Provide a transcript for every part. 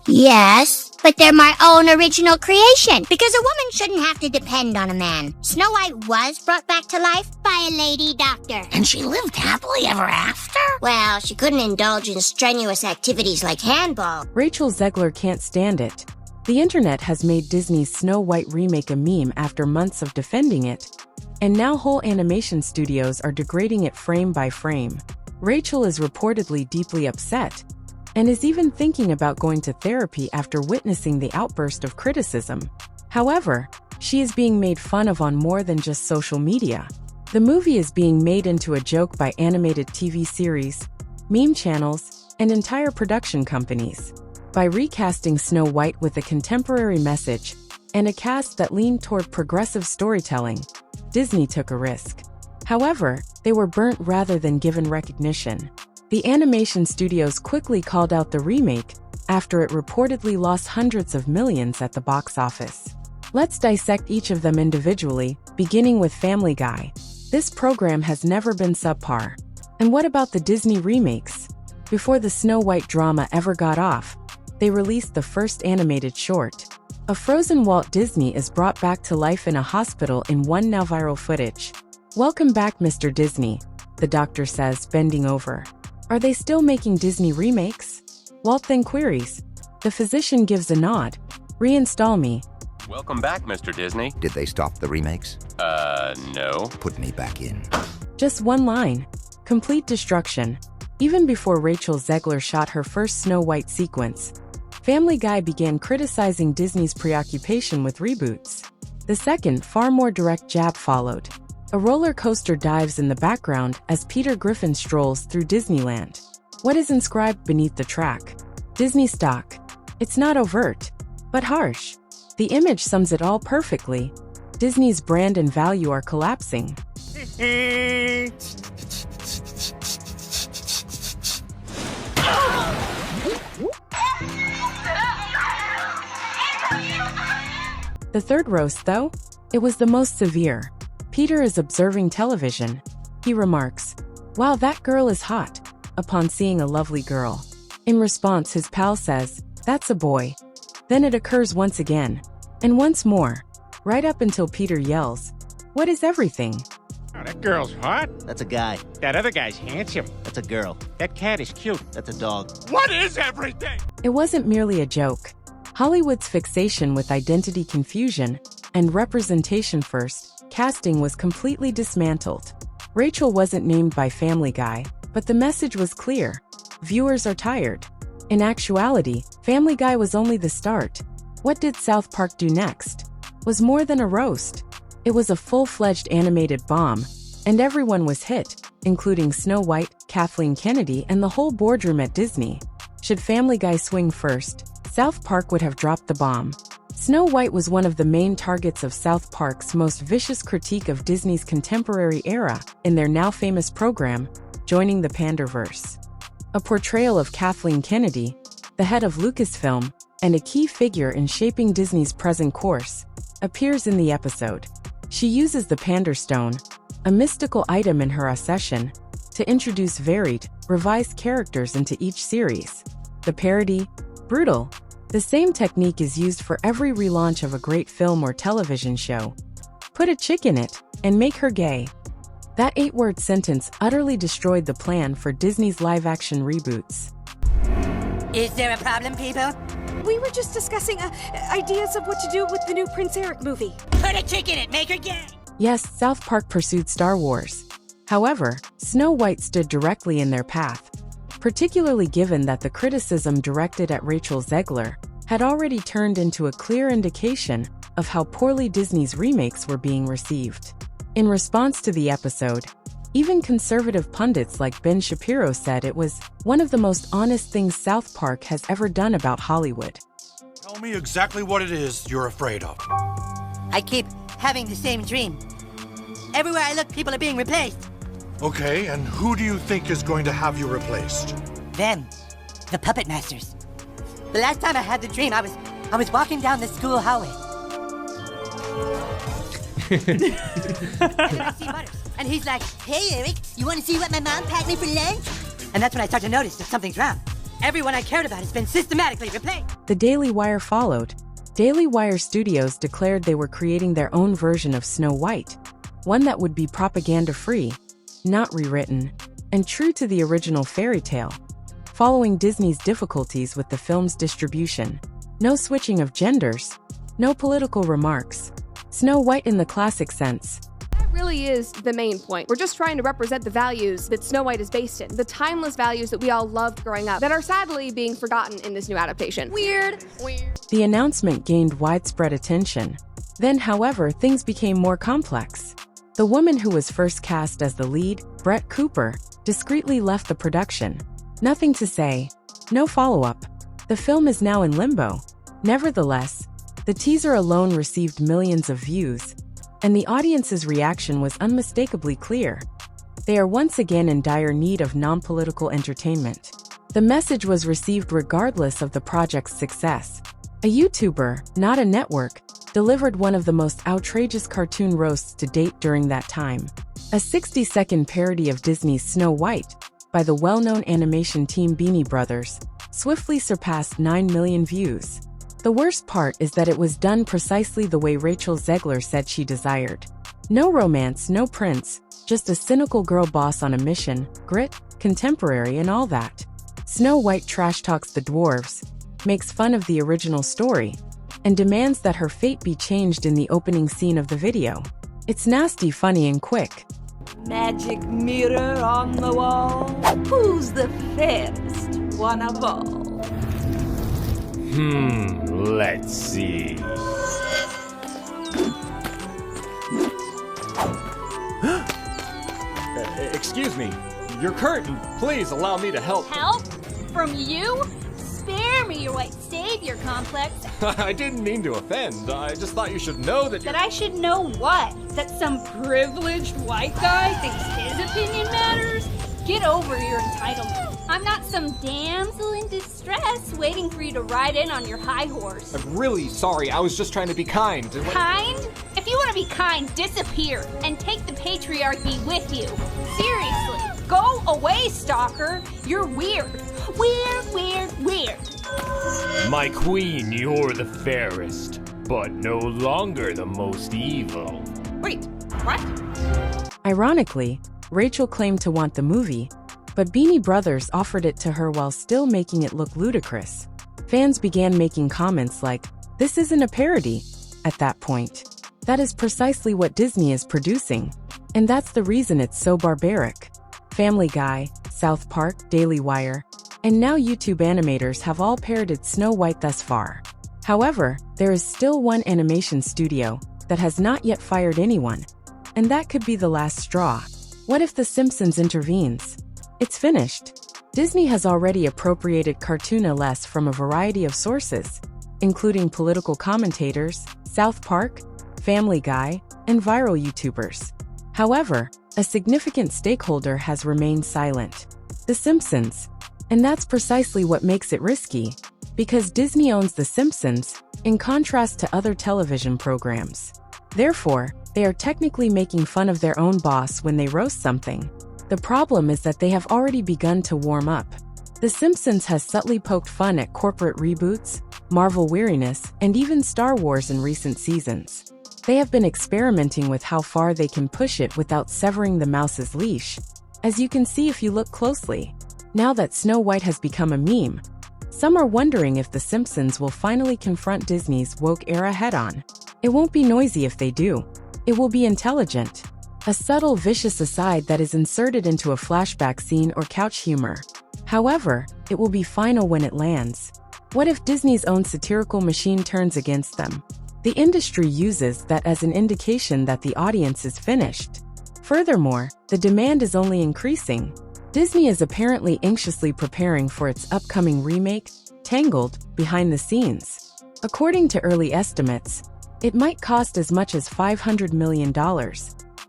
Yes, but they're my own original creation, because a woman shouldn't have to depend on a man. Snow White was brought back to life by a lady doctor. And she lived happily ever after? Well, she couldn't indulge in strenuous activities like handball. Rachel Zegler can't stand it. The internet has made Disney's Snow White remake a meme after months of defending it, and now whole animation studios are degrading it frame by frame. Rachel is reportedly deeply upset, and is even thinking about going to therapy after witnessing the outburst of criticism. However, she is being made fun of on more than just social media. The movie is being made into a joke by animated TV series, meme channels, and entire production companies. By recasting Snow White with a contemporary message and a cast that leaned toward progressive storytelling, Disney took a risk. However, they were burnt rather than given recognition. The animation studios quickly called out the remake after it reportedly lost hundreds of millions at the box office. Let's dissect each of them individually, beginning with Family Guy. This program has never been subpar. And what about the Disney remakes? Before the Snow White drama ever got off, they released the first animated short. A frozen Walt Disney is brought back to life in a hospital in one now viral footage. "Welcome back, Mr. Disney," the doctor says, bending over. "Are they still making Disney remakes?" Walt then queries. The physician gives a nod. "Reinstall me." "Welcome back, Mr. Disney." Did they stop the remakes? No. Put me back in. Just one line. Complete destruction. Even before Rachel Zegler shot her first Snow White sequence, Family Guy began criticizing Disney's preoccupation with reboots. The second, far more direct jab followed. A roller coaster dives in the background as Peter Griffin strolls through Disneyland. What is inscribed beneath the track? Disney stock. It's not overt, but harsh. The image sums it all perfectly. Disney's brand and value are collapsing. The third roast, though? It was the most severe. Peter is observing television. He remarks, "Wow, that girl is hot," upon seeing a lovely girl. In response, his pal says, "That's a boy." Then it occurs once again, and once more, right up until Peter yells, "What is everything?" Oh, that girl's hot. That's a guy. That other guy's handsome. That's a girl. That cat is cute. That's a dog. What is everything? It wasn't merely a joke. Hollywood's fixation with identity confusion and representation first casting was completely dismantled. Rachel wasn't named by Family Guy, but the message was clear. Viewers are tired. In actuality, Family Guy was only the start. What did South Park do next? Was more than a roast. It was a full-fledged animated bomb, and everyone was hit, including Snow White, Kathleen Kennedy, and the whole boardroom at Disney. Should Family Guy swing first, South Park would have dropped the bomb. Snow White was one of the main targets of South Park's most vicious critique of Disney's contemporary era in their now famous program, Joining the Panderverse. A portrayal of Kathleen Kennedy, the head of Lucasfilm, and a key figure in shaping Disney's present course, appears in the episode. She uses the Pander Stone, a mystical item in her accession, to introduce varied, revised characters into each series. The parody, brutal. The same technique is used for every relaunch of a great film or television show. Put a chick in it, and make her gay. That 8-word sentence utterly destroyed the plan for Disney's live-action reboots. Is there a problem, people? We were just discussing ideas of what to do with the new Prince Eric movie. Put a chick in it, make her gay! Yes, South Park pursued Star Wars. However, Snow White stood directly in their path, particularly given that the criticism directed at Rachel Zegler had already turned into a clear indication of how poorly Disney's remakes were being received. In response to the episode, even conservative pundits like Ben Shapiro said it was one of the most honest things South Park has ever done about Hollywood. Tell me exactly what it is you're afraid of. I keep having the same dream. Everywhere I look, people are being replaced. Okay, and who do you think is going to have you replaced? Them. The puppet masters. The last time I had the dream, I was walking down the school hallway. And I see Butters. And he's like, "Hey, Eric, you want to see what my mom packed me for lunch?" And that's when I start to notice that something's wrong. Everyone I cared about has been systematically replaced. The Daily Wire followed. Daily Wire Studios declared they were creating their own version of Snow White, one that would be propaganda-free, not rewritten, and true to the original fairy tale. Following Disney's difficulties with the film's distribution, no switching of genders, no political remarks. Snow White in the classic sense. That really is the main point. We're just trying to represent the values that Snow White is based in, the timeless values that we all loved growing up that are sadly being forgotten in this new adaptation. Weird. The announcement gained widespread attention. Then, however, things became more complex. The woman who was first cast as the lead, Brett Cooper, discreetly left the production. Nothing to say, no follow-up. The film is now in limbo. Nevertheless, the teaser alone received millions of views, and the audience's reaction was unmistakably clear. They are once again in dire need of non-political entertainment. The message was received regardless of the project's success. A YouTuber, not a network, delivered one of the most outrageous cartoon roasts to date during that time. A 60-second parody of Disney's Snow White, by the well-known animation team Beanie Brothers, swiftly surpassed 9 million views. The worst part is that it was done precisely the way Rachel Zegler said she desired. No romance, no prince, just a cynical girl boss on a mission, grit, contemporary and all that. Snow White trash talks the dwarves, makes fun of the original story, and demands that her fate be changed in the opening scene of the video. It's nasty, funny, and quick. Magic mirror on the wall. Who's the fairest one of all? Let's see. Excuse me. Your curtain. Please allow me to help. Help? From you? Spare me your white savior complex. I didn't mean to offend. I just thought you should know that That I should know what? That some privileged white guy thinks his opinion matters? Get over your entitlement. I'm not some damsel in distress waiting for you to ride in on your high horse. I'm really sorry. I was just trying to be kind. Kind? If you want to be kind, disappear and take the patriarchy with you. Seriously, go away, stalker. You're weird. Weird. My queen, you're the fairest, but no longer the most evil. Wait, what? Ironically, Rachel claimed to want the movie, but Beanie Brothers offered it to her while still making it look ludicrous. Fans began making comments like, "This isn't a parody." At that point, that is precisely what Disney is producing, and that's the reason it's so barbaric. Family Guy, South Park, Daily Wire, and now YouTube animators have all parodied Snow White thus far. However, there is still one animation studio that has not yet fired anyone, and that could be the last straw. What if The Simpsons intervenes? It's finished. Disney has already appropriated cartoon-less from a variety of sources, including political commentators, South Park, Family Guy, and viral YouTubers. However, a significant stakeholder has remained silent: The Simpsons. And that's precisely what makes it risky, because Disney owns The Simpsons, in contrast to other television programs. Therefore, they are technically making fun of their own boss when they roast something. The problem is that they have already begun to warm up. The Simpsons has subtly poked fun at corporate reboots, Marvel weariness, and even Star Wars in recent seasons. They have been experimenting with how far they can push it without severing the mouse's leash, as you can see if you look closely. Now that Snow White has become a meme, some are wondering if The Simpsons will finally confront Disney's woke era head-on. It won't be noisy if they do. It will be intelligent. A subtle, vicious aside that is inserted into a flashback scene or couch humor. However, it will be final when it lands. What if Disney's own satirical machine turns against them? The industry uses that as an indication that the audience is finished. Furthermore, the demand is only increasing. Disney is apparently anxiously preparing for its upcoming remake, Tangled, behind the scenes. According to early estimates, it might cost as much as $500 million,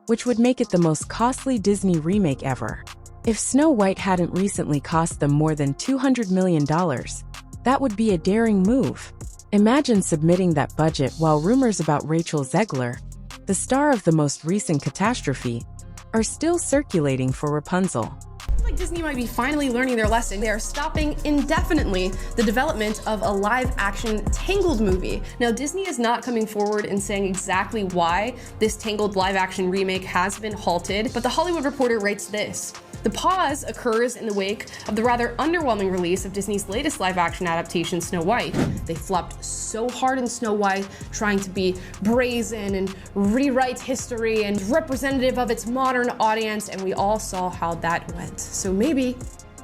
which would make it the most costly Disney remake ever. If Snow White hadn't recently cost them more than $200 million, that would be a daring move. Imagine submitting that budget while rumors about Rachel Zegler, the star of the most recent catastrophe, are still circulating for Rapunzel. like Disney might be finally learning their lesson. They are stopping indefinitely the development of a live-action Tangled movie. Now, Disney is not coming forward and saying exactly why this Tangled live-action remake has been halted, but The Hollywood Reporter writes this. The pause occurs in the wake of the rather underwhelming release of Disney's latest live-action adaptation, Snow White. They flopped so hard in Snow White, trying to be brazen and rewrite history and representative of its modern audience, and we all saw how that went. So maybe,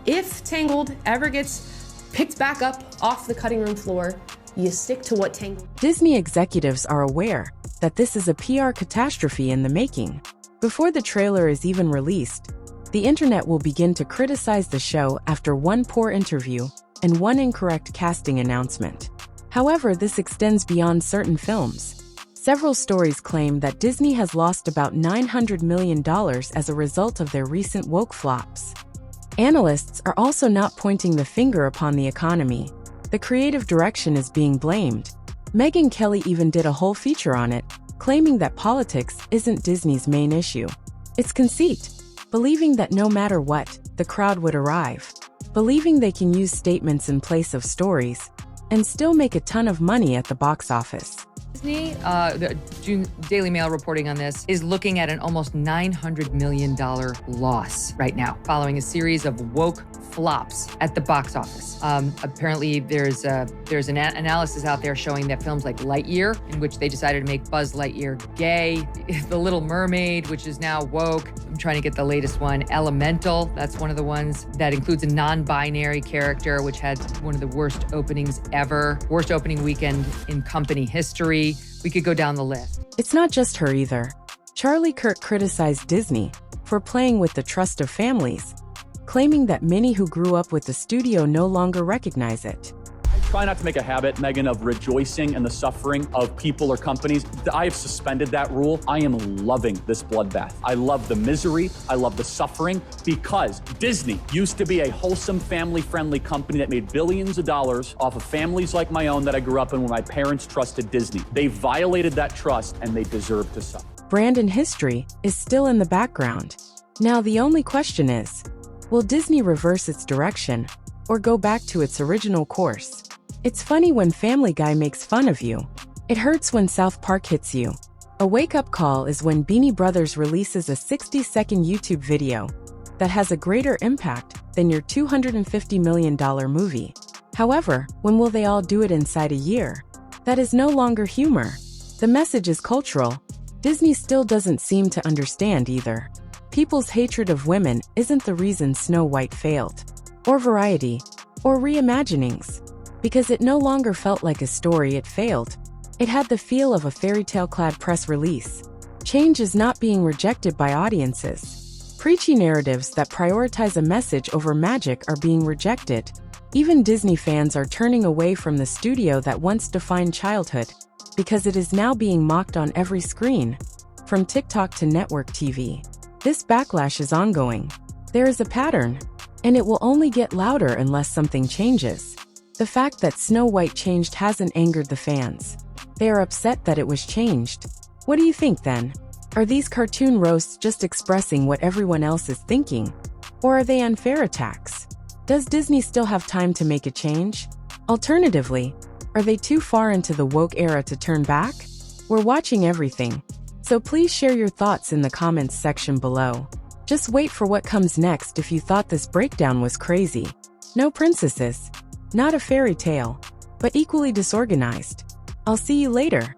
if Tangled ever gets picked back up off the cutting room floor, you stick to what Tangled... Disney executives are aware that this is a PR catastrophe in the making. Before the trailer is even released, the internet will begin to criticize the show after one poor interview and one incorrect casting announcement. However, this extends beyond certain films. Several stories claim that Disney has lost about $900 million as a result of their recent woke flops. Analysts are also not pointing the finger upon the economy. The creative direction is being blamed. Megyn Kelly even did a whole feature on it, claiming that politics isn't Disney's main issue. It's conceit. Believing that no matter what, the crowd would arrive. Believing they can use statements in place of stories and still make a ton of money at the box office. Disney, the June Daily Mail reporting on this, is looking at an almost $900 million loss right now, following a series of woke flops at the box office. Apparently, there's an analysis out there showing that films like Lightyear, in which they decided to make Buzz Lightyear gay, The Little Mermaid, which is now woke. I'm trying to get the latest one. Elemental, that's one of the ones that includes a non-binary character, which had one of the worst openings ever. Worst opening weekend in company history. We could go down the list. It's not just her either. Charlie Kirk criticized Disney for playing with the trust of families, claiming that many who grew up with the studio no longer recognize it. Try not to make a habit, Megan, of rejoicing in the suffering of people or companies. I have suspended that rule. I am loving this bloodbath. I love the misery. I love the suffering, because Disney used to be a wholesome, family-friendly company that made billions of dollars off of families like my own that I grew up in, where my parents trusted Disney. They violated that trust, and they deserve to suffer. Brand and history is still in the background. Now the only question is, will Disney reverse its direction or go back to its original course? It's funny when Family Guy makes fun of you. It hurts when South Park hits you. A wake-up call is when Beanie Brothers releases a 60-second YouTube video that has a greater impact than your $250 million movie. However, when will they all do it inside a year? That is no longer humor. The message is cultural. Disney still doesn't seem to understand either. People's hatred of women isn't the reason Snow White failed, or Variety, or reimaginings. Because it no longer felt like a story, it failed. It had the feel of a fairy tale-clad press release. Change is not being rejected by audiences. Preachy narratives that prioritize a message over magic are being rejected. Even Disney fans are turning away from the studio that once defined childhood, because it is now being mocked on every screen, from TikTok to network TV. This backlash is ongoing. There is a pattern, and it will only get louder unless something changes. The fact that Snow White changed hasn't angered the fans. They are upset that it was changed. What do you think then? Are these cartoon roasts just expressing what everyone else is thinking? Or are they unfair attacks? Does Disney still have time to make a change? Alternatively, are they too far into the woke era to turn back? We're watching everything, so please share your thoughts in the comments section below. Just wait for what comes next if you thought this breakdown was crazy. No princesses. Not a fairy tale, but equally disorganized. I'll see you later.